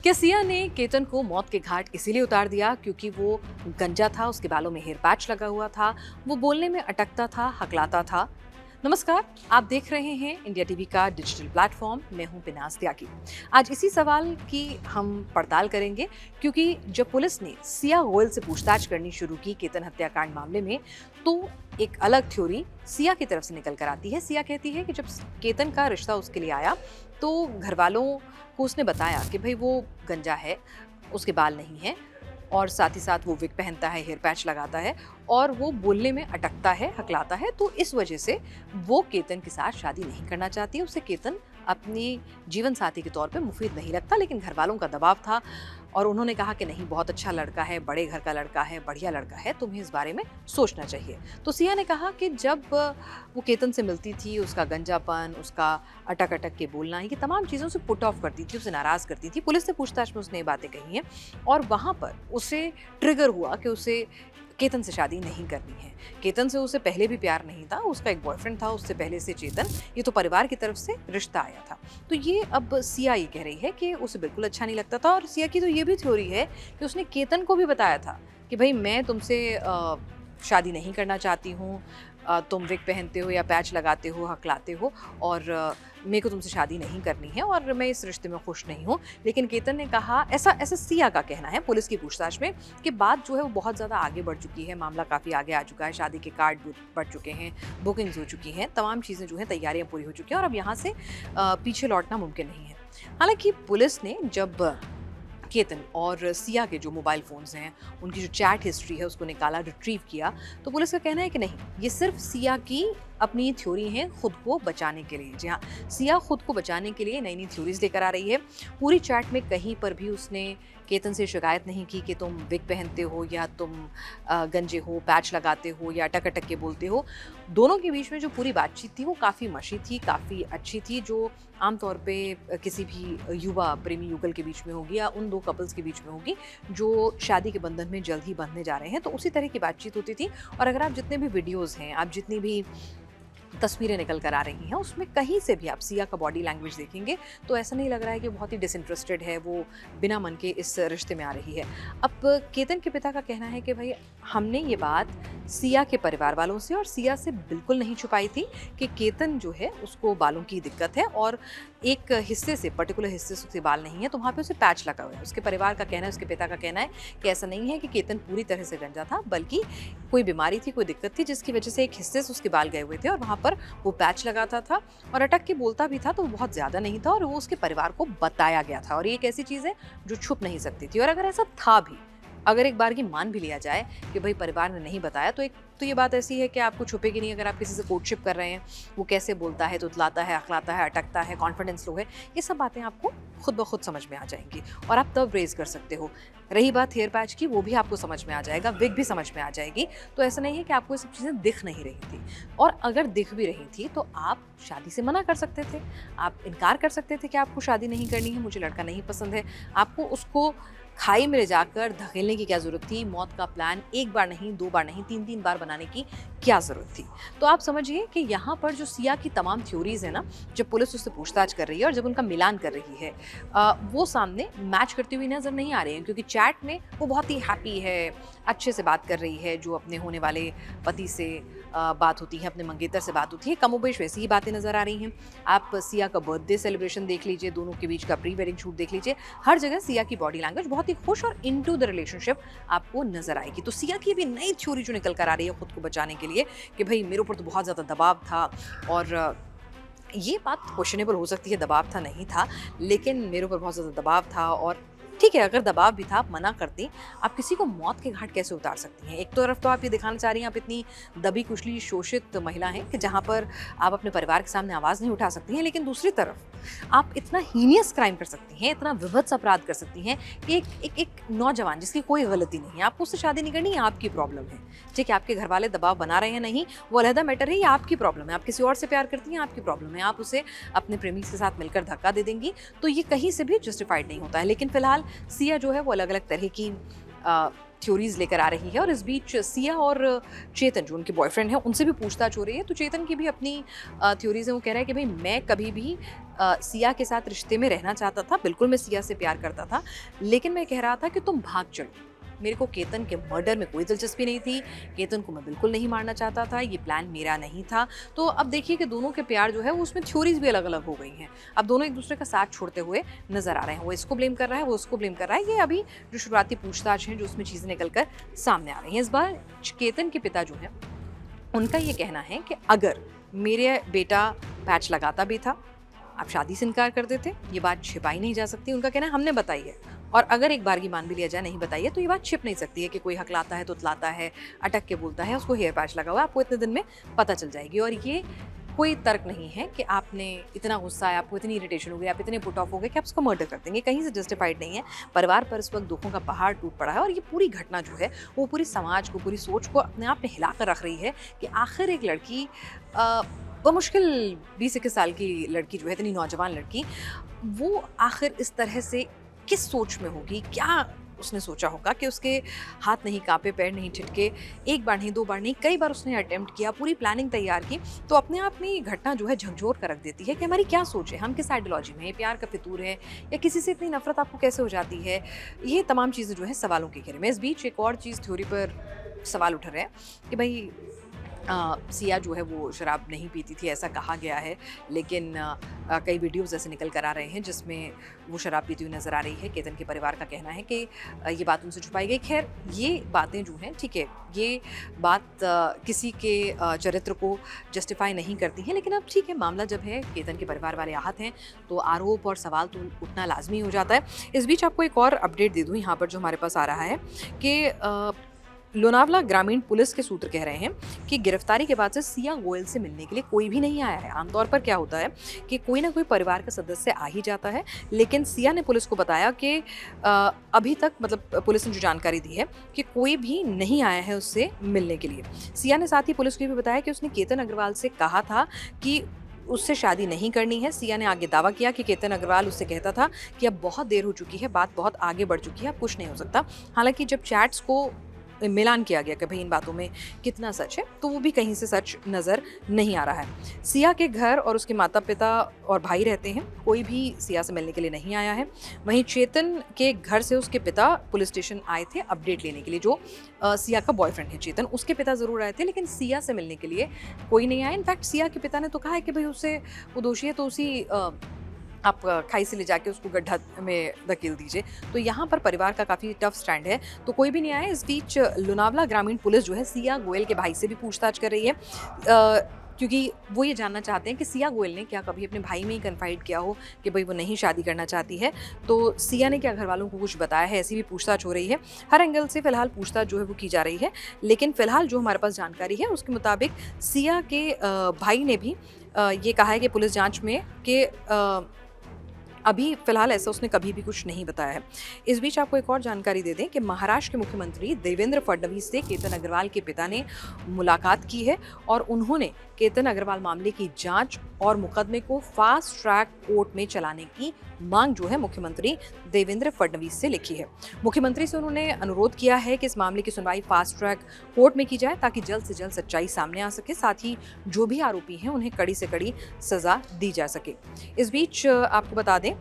क्या सिया ने केतन को मौत के घाट इसीलिए उतार दिया क्योंकि वो गंजा था, उसके बालों में हेयर पैच लगा हुआ था, वो बोलने में अटकता था, हकलाता था? नमस्कार, आप देख रहे हैं इंडिया टीवी का डिजिटल प्लेटफॉर्म। मैं हूं पिनाज त्यागी। आज इसी सवाल की हम पड़ताल करेंगे क्योंकि जब पुलिस ने सिया गोयल से पूछताछ करनी शुरू की केतन हत्याकांड मामले में, तो एक अलग थ्योरी सिया की तरफ से निकल कर आती है। सिया कहती है कि जब केतन का रिश्ता उसके लिए आया तो घर वालों को उसने बताया कि भाई वो गंजा है, उसके बाल नहीं है और साथ ही साथ वो विग पहनता है, हेयर पैच लगाता है और वो बोलने में अटकता है, हकलाता है। तो इस वजह से वो केतन के साथ शादी नहीं करना चाहती। उसे केतन अपने जीवन साथी के तौर पे मुफीद नहीं लगता, लेकिन घर वालों का दबाव था और उन्होंने कहा कि नहीं, बहुत अच्छा लड़का है, बड़े घर का लड़का है, बढ़िया लड़का है, तुम्हें इस बारे में सोचना चाहिए। तो सिया ने कहा कि जब वो केतन से मिलती थी, उसका गंजापन, उसका अटक अटक के बोलना, ये तमाम चीज़ों से पुट ऑफ करती थी, उसे नाराज़ करती थी। पुलिस से पूछताछ में उसने ये बातें कही हैं और वहाँ पर उसे ट्रिगर हुआ कि उसे केतन से शादी नहीं करनी है। केतन से उसे पहले भी प्यार नहीं था, उसका एक बॉयफ्रेंड था उससे पहले से चेतन, ये तो परिवार की तरफ से रिश्ता आया था। तो ये अब सिया ये कह रही है कि उसे बिल्कुल अच्छा नहीं लगता था और सिया की तो ये भी थ्योरी है कि उसने केतन को भी बताया था कि भाई मैं तुमसे शादी नहीं करना चाहती हूँ, तुम विग पहनते हो या पैच लगाते हो, हकलाते हो और मेरे को तुमसे शादी नहीं करनी है और मैं इस रिश्ते में खुश नहीं हूँ। लेकिन केतन ने कहा, ऐसा ऐसा सिया का कहना है पुलिस की पूछताछ में, कि बात जो है वो बहुत ज़्यादा आगे बढ़ चुकी है, मामला काफ़ी आगे आ चुका है, शादी के कार्ड बढ़ चुके हैं, बुकिंग्स हो चुकी हैं, तमाम चीज़ें जो हैं तैयारियाँ पूरी हो चुकी हैं और अब यहाँ से पीछे लौटना मुमकिन नहीं है। हालांकि पुलिस ने जब केतन और सिया के जो मोबाइल फ़ोन्स हैं, उनकी जो चैट हिस्ट्री है उसको निकाला, रिट्रीव किया, तो पुलिस का कहना है कि नहीं, ये सिर्फ सिया की अपनी थ्योरी है खुद को बचाने के लिए। जी हाँ, सिया खुद को बचाने के लिए नई नई थ्योरीज लेकर आ रही है। पूरी चैट में कहीं पर भी उसने केतन से शिकायत नहीं की कि तुम विग पहनते हो या तुम गंजे हो, पैच लगाते हो या अटक अटक के बोलते हो। दोनों के बीच में जो पूरी बातचीत थी वो काफ़ी मशी थी, काफ़ी अच्छी थी, जो आमतौर पे किसी भी युवा प्रेमी युगल के बीच में होगी या उन दो कपल्स के बीच में होगी जो शादी के बंधन में जल्द ही बंधने जा रहे हैं। तो उसी तरह की बातचीत होती थी और अगर आप जितने भी वीडियोज़ हैं, आप जितनी भी तस्वीरें निकल कर आ रही हैं, उसमें कहीं से भी आप सिया का बॉडी लैंग्वेज देखेंगे तो ऐसा नहीं लग रहा है कि बहुत ही डिसइंटरेस्टेड है, वो बिना मन के इस रिश्ते में आ रही है। अब केतन के पिता का कहना है कि भाई हमने ये बात सिया के परिवार वालों से और सिया से बिल्कुल नहीं छुपाई थी कि केतन जो है उसको बालों की दिक्कत है और एक हिस्से से, पर्टिकुलर हिस्से से उसके बाल नहीं है तो वहाँ पे उसे पैच लगा हुआ है। उसके परिवार का कहना है, उसके पिता का कहना है कि ऐसा नहीं है कि केतन पूरी तरह से गंजा था, बल्कि कोई बीमारी थी, कोई दिक्कत थी जिसकी वजह से एक हिस्से से उसके बाल गए हुए थे और वहाँ पर वो पैच लगाता था और अटक के बोलता भी था, तो वो बहुत ज़्यादा नहीं था और वो उसके परिवार को बताया गया था। और ये एक ऐसी चीज़ है जो छुप नहीं सकती थी। और अगर ऐसा था भी, अगर एक बार की मान भी लिया जाए कि भाई परिवार ने नहीं बताया, तो ये बात ऐसी है कि आपको छुपेगी नहीं। अगर आप किसी से कोर्टशिप कर रहे हैं, वो कैसे बोलता है, तुतलाता है, अखलाता है, अटकता है, कॉन्फिडेंस लो है, ये सब बातें आपको खुद ब खुद समझ में आ जाएंगी और आप तब रेज कर सकते हो। रही बात हेयर पैच की, वो भी आपको समझ में आ जाएगा, विग भी समझ में आ जाएगी। तो ऐसा नहीं है कि आपको ये सब चीज़ें दिख नहीं रही थी, और अगर दिख भी रही थी तो आप शादी से मना कर सकते थे, आप इनकार कर सकते थे कि आपको शादी नहीं करनी है, मुझे लड़का नहीं पसंद है। आपको उसको खाई में ले जाकर धकेलने की क्या ज़रूरत थी? मौत का प्लान एक बार नहीं, दो बार नहीं, तीन तीन बार बनाने की क्या ज़रूरत थी? तो आप समझिए कि यहाँ पर जो सिया की तमाम थ्योरीज़ है ना, जब पुलिस उससे पूछताछ कर रही है और जब उनका मिलान कर रही है, वो सामने मैच करती हुई नज़र नहीं आ रही है, क्योंकि चैट में वो बहुत ही हैप्पी है, अच्छे से बात कर रही है, जो अपने होने वाले पति से बात होती है, अपने मंगेतर से बात होती है, कमोबेश वैसी ही बातें नज़र आ रही हैं। आप सिया का बर्थडे सेलिब्रेशन देख लीजिए, दोनों के बीच का प्री वेडिंग शूट देख लीजिए, हर जगह सिया की बॉडी लैंग्वेज बहुत ही खुश और इनटू द रिलेशनशिप आपको नजर आएगी। तो सिया की भी नई थ्योरी जो निकल कर आ रही है खुद को बचाने के लिए कि भाई मेरे ऊपर तो बहुत ज़्यादा दबाव था, और ये बात क्वेश्चनेबल हो सकती है, दबाव था नहीं था, लेकिन मेरे ऊपर बहुत ज़्यादा दबाव था। और ठीक है, अगर दबाव भी था, आप मना करती, आप किसी को मौत के घाट कैसे उतार सकती हैं? एक तरफ तो आप ये दिखाना चाह रही हैं आप इतनी दबी कुचली शोषित महिला हैं कि जहाँ पर आप अपने परिवार के सामने आवाज़ नहीं उठा सकती हैं, लेकिन दूसरी तरफ आप इतना हीनियस क्राइम कर सकती हैं, इतना विभत्स अपराध कर सकती हैं कि एक नौजवान जिसकी कोई गलती नहीं है, आपको उससे शादी नहीं करनी, आपकी प्रॉब्लम है। ठीक है, आपके घर वाले दबाव बना रहे हैं, नहीं, वो अलहदा मैटर है, ये आपकी प्रॉब्लम है। आप किसी और से प्यार करती हैं, आपकी प्रॉब्लम है। आप उसे अपने प्रेमी के साथ मिलकर धक्का दे देंगी, तो ये कहीं से भी जस्टिफाइड नहीं होता है। लेकिन फिलहाल सिया जो है वो अलग अलग तरह की थ्योरीज लेकर आ रही है और इस बीच सिया और चेतन जो उनके बॉयफ्रेंड हैं उनसे भी पूछताछ हो रही है। तो चेतन की भी अपनी थ्योरीज है, वो कह रहा है कि भाई मैं कभी भी सिया के साथ रिश्ते में रहना चाहता था, बिल्कुल मैं सिया से प्यार करता था, लेकिन मैं कह रहा था कि तुम भाग चलो। मेरे को केतन के मर्डर में कोई दिलचस्पी नहीं थी, केतन को मैं बिल्कुल नहीं मारना चाहता था, ये प्लान मेरा नहीं था। तो अब देखिए कि दोनों के प्यार जो है वो उसमें थ्योरीज भी अलग अलग हो गई हैं। अब दोनों एक दूसरे का साथ छोड़ते हुए नजर आ रहे हैं, वो इसको ब्लेम कर रहा है, वो उसको ब्लेम कर रहा है। ये अभी जो शुरुआती पूछताछ है जो उसमें चीज़ें निकल कर सामने आ रही हैं। इस बार केतन के पिता जो है उनका ये कहना है कि अगर मेरे बेटा पैच लगाता भी था, आप शादी से इनकार कर देते, ये बात छिपाई नहीं जा सकती। उनका कहना है हमने बताई है, और अगर एक बार की मान भी लिया जाए नहीं बताई है तो ये बात छिप नहीं सकती है कि कोई हकलाता है, तुतलाता है, अटक के बोलता है, उसको हेयर पैच लगा हुआ है, आपको इतने दिन में पता चल जाएगी। और ये कोई तर्क नहीं है कि आपने इतना गुस्सा है, आपको इतनी इरिटेशन हो गई, आप इतने पुट ऑफ हो गए कि आप उसको मर्डर कर देंगे, कहीं से जस्टिफाइड नहीं है। परिवार पर इस वक्त दुखों का पहाड़ टूट पड़ा है और ये पूरी घटना जो है वो पूरी समाज को, पूरी सोच को अपने आप में हिला कर रख रही है कि आखिर एक लड़की बमुश्किल 20-21 साल की लड़की जो है, इतनी नौजवान लड़की, वो आखिर इस तरह से किस सोच में होगी, क्या उसने सोचा होगा कि उसके हाथ नहीं कांपे, पैर नहीं ठिठके, एक बार नहीं, दो बार नहीं, कई बार उसने अटेम्प्ट किया, पूरी प्लानिंग तैयार की। तो अपने आप में ये घटना जो है झकझोर कर रख देती है कि हमारी क्या सोच है, हम किस आइडियोलॉजी में है, प्यार का फितूर है, या किसी से इतनी नफरत आपको कैसे हो जाती है। ये तमाम चीज़ें जो है सवालों के घेरे में। इस बीच एक और चीज़ थ्योरी पर सवाल उठ रहे हैं कि भाई सिया जो है वो शराब नहीं पीती थी, ऐसा कहा गया है, लेकिन कई वीडियोज़ ऐसे निकल कर आ रहे हैं जिसमें वो शराब पीती हुई नज़र आ रही है। केतन के परिवार का कहना है कि ये बात उनसे छुपाई गई। खैर, ये बातें जो हैं, ठीक है, ये बात किसी के चरित्र को जस्टिफाई नहीं करती हैं, लेकिन अब ठीक है, मामला जब है, केतन के परिवार वाले आहत हैं, तो आरोप और सवाल तो उठना लाजमी हो जाता है। इस बीच आपको एक और अपडेट दे दूँ यहाँ पर जो हमारे पास आ रहा है कि लोनावला ग्रामीण पुलिस के सूत्र कह रहे हैं कि गिरफ्तारी के बाद से सिया गोयल से मिलने के लिए कोई भी नहीं आया है। आमतौर पर क्या होता है कि कोई ना कोई परिवार का सदस्य आ ही जाता है, लेकिन सिया ने पुलिस को बताया कि अभी तक, मतलब पुलिस ने जो जानकारी दी है कि कोई भी नहीं आया है उससे मिलने के लिए। सिया ने साथ ही पुलिस को भी बताया कि उसने केतन अग्रवाल से कहा था कि उससे शादी नहीं करनी है। सिया ने आगे दावा किया कि केतन अग्रवाल उससे कहता था कि अब बहुत देर हो चुकी है, बात बहुत आगे बढ़ चुकी है, अब कुछ नहीं हो सकता। हालांकि जब चैट्स को मिलान किया गया कि भाई इन बातों में कितना सच है, तो वो भी कहीं से सच नज़र नहीं आ रहा है। सिया के घर और उसके माता पिता और भाई रहते हैं, कोई भी सिया से मिलने के लिए नहीं आया है। वहीं चेतन के घर से उसके पिता पुलिस स्टेशन आए थे अपडेट लेने के लिए। जो सिया का बॉयफ्रेंड है चेतन, उसके पिता ज़रूर आए थे, लेकिन सिया से मिलने के लिए कोई नहीं आया। इनफैक्ट सिया के पिता ने तो कहा है कि भाई उससे वो दोषी है तो उसी आप खाई से ले जाके उसको गड्ढा में धकेल दीजिए। तो यहाँ पर परिवार का काफ़ी टफ स्टैंड है, तो कोई भी नहीं आया। इस बीच लोनावला ग्रामीण पुलिस जो है सिया गोयल के भाई से भी पूछताछ कर रही है, क्योंकि वो ये जानना चाहते हैं कि सिया गोयल ने क्या कभी अपने भाई में ही कन्फाइड किया हो कि भाई वो नहीं शादी करना चाहती है, तो सिया ने क्या घर वालों को कुछ बताया है, ऐसी भी पूछताछ हो रही है। हर एंगल से फिलहाल पूछताछ जो है वो की जा रही है, लेकिन फिलहाल जो हमारे पास जानकारी है उसके मुताबिक सिया के भाई ने भी ये कहा है कि पुलिस जाँच में कि अभी फिलहाल ऐसा उसने कभी भी कुछ नहीं बताया है। इस बीच आपको एक और जानकारी दे दें कि महाराष्ट्र के मुख्यमंत्री देवेंद्र फडणवीस से केतन अग्रवाल के पिता ने मुलाकात की है और उन्होंने केतन अग्रवाल मामले की जांच और मुकदमे को फास्ट ट्रैक कोर्ट में चलाने की मांग जो है मुख्यमंत्री देवेंद्र फडणवीस से लिखी है। मुख्यमंत्री से उन्होंने अनुरोध किया है कि इस मामले की सुनवाई फास्ट ट्रैक कोर्ट में की जाए ताकि जल्द से जल्द सच्चाई सामने आ सके, साथ ही जो भी आरोपी हैं उन्हें कड़ी से कड़ी सजा दी जा सके। इस बीच आपको बता दें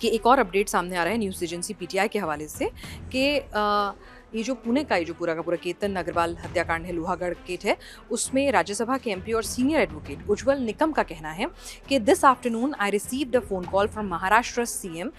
कि एक और अपडेट सामने आ रहा है न्यूज़ एजेंसी पीटीआई के हवाले से कि ये जो पुणे का ये जो पूरा का पूरा केतन अग्रवाल हत्याकांड है, लोहागढ़ केस है, उसमें राज्यसभा के एमपी और सीनियर एडवोकेट उज्जवल निकम का कहना है कि this afternoon I received a phone call from Maharashtra CM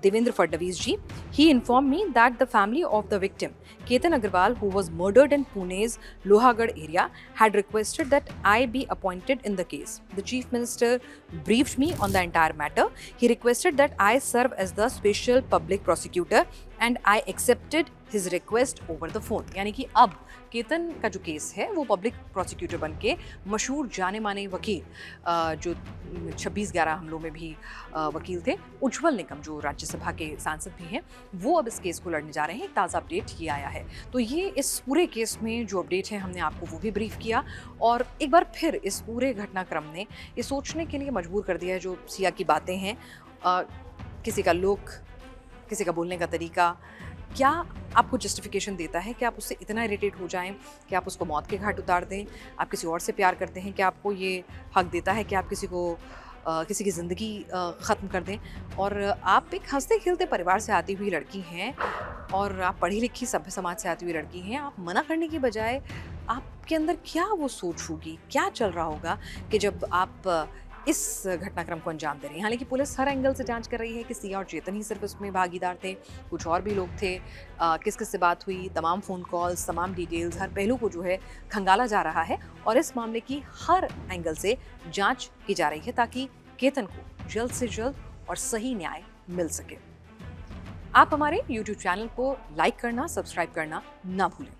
Devendra Fadnavis ji. He informed me that the family of the victim, Ketan Agarwal, who was murdered in Pune's Lohagarh area, had requested that I be appointed in the case. The Chief Minister briefed me on the entire matter. He requested that I serve as the special public prosecutor and I accepted his request over the phone. यानी कि अब केतन का जो case है वो public prosecutor बन के मशहूर जाने माने वकील जो 26/11 हमलों में भी वकील थे, उज्जवल निकम जो राज्यसभा के सांसद भी हैं, वो अब इस केस को लड़ने जा रहे हैं। एक ताज़ा अपडेट ये आया है। तो ये इस पूरे केस में जो अपडेट है हमने आपको वो भी ब्रीफ किया और एक बार फिर इस पूरे घटनाक्रम ने ये सोचने के लिए मजबूर कर दिया है जो सिया की बातें हैं, किसी का लुक, किसी का बोलने का तरीका, क्या आपको जस्टिफिकेशन देता है कि आप उससे इतना इरिटेट हो जाएं कि आप उसको मौत के घाट उतार दें? आप किसी और से प्यार करते हैं, क्या आपको ये हक देता है कि आप किसी को किसी की ज़िंदगी ख़त्म कर दें? और आप एक हँसते-खेलते परिवार से आती हुई लड़की हैं और आप पढ़ी-लिखी सभ्य समाज से आती हुई लड़की हैं। आप मना करने की बजाय आपके अंदर क्या वो सोच होगी, क्या चल रहा होगा कि जब आप इस घटनाक्रम को अंजाम दे रही हैं? हालाँकि पुलिस हर एंगल से जाँच कर रही है कि सिया और चेतन ही सिर्फ़ उसमें भागीदार थे, कुछ और भी लोग थे। किस-किस से बात हुई, तमाम फ़ोन कॉल्स, तमाम डिटेल्स, हर पहलू को जो है खंगाला जा रहा है और इस मामले की हर एंगल से जाँच की जा रही है ताकि केतन को जल्द से जल्द और सही न्याय मिल सके। आप हमारे यूट्यूब चैनल को लाइक करना, सब्सक्राइब करना ना भूलें।